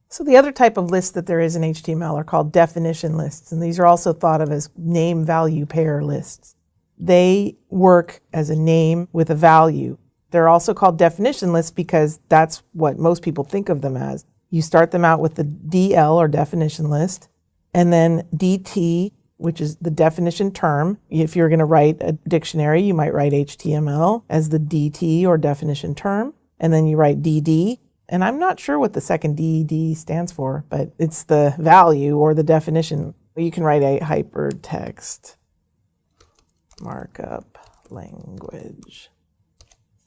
So the other type of list that there is in HTML are called definition lists, and these are also thought of as name value pair lists. They work as a name with a value. They're also called definition lists because that's what most people think of them as. You start them out with the DL or definition list, and then DT, which is the definition term. If you're going to write a dictionary, you might write HTML as the DT or definition term, and then you write DD. And I'm not sure what the second DD stands for, but it's the value or the definition. You can write a hypertext markup language.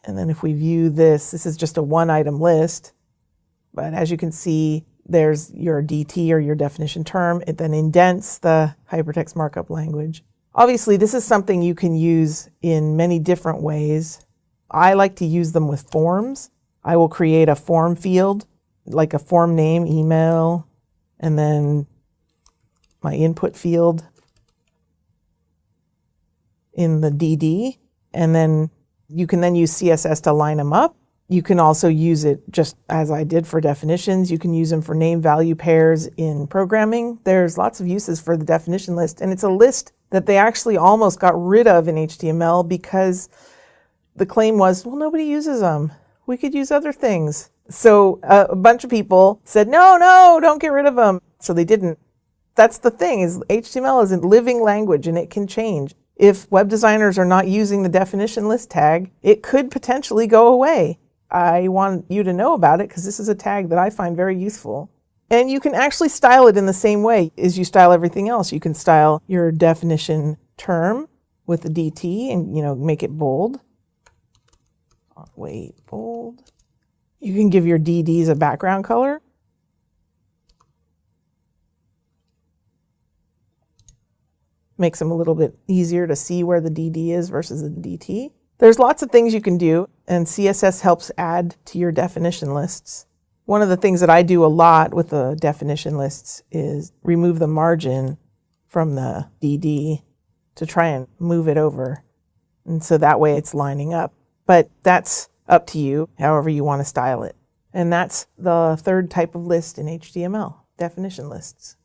And then if we view this is just a one-item list, but as you can see, there's your DT or your definition term. It then indents the hypertext markup language. Obviously, this is something you can use in many different ways. I like to use them with forms. I will create a form field, like a form name, email, and then my input field in the DD. And then you can then use CSS to line them up. You can also use it just as I did for definitions. You can use them for name value pairs in programming. There's lots of uses for the definition list, and it's a list that they actually almost got rid of in HTML because the claim was, well, nobody uses them. We could use other things. So a bunch of people said, no, don't get rid of them. So they didn't. That's the thing, is HTML is a living language and it can change. If web designers are not using the definition list tag, it could potentially go away. I want you to know about it because this is a tag that I find very useful. And you can actually style it in the same way as you style everything else. You can style your definition term with the DT and, make it bold. Bold. You can give your DDs a background color. Makes them a little bit easier to see where the DD is versus the DT. There's lots of things you can do, and CSS helps add to your definition lists. One of the things that I do a lot with the definition lists is remove the margin from the DD to try and move it over. And so that way it's lining up. But that's up to you, however you want to style it. And that's the third type of list in HTML, definition lists.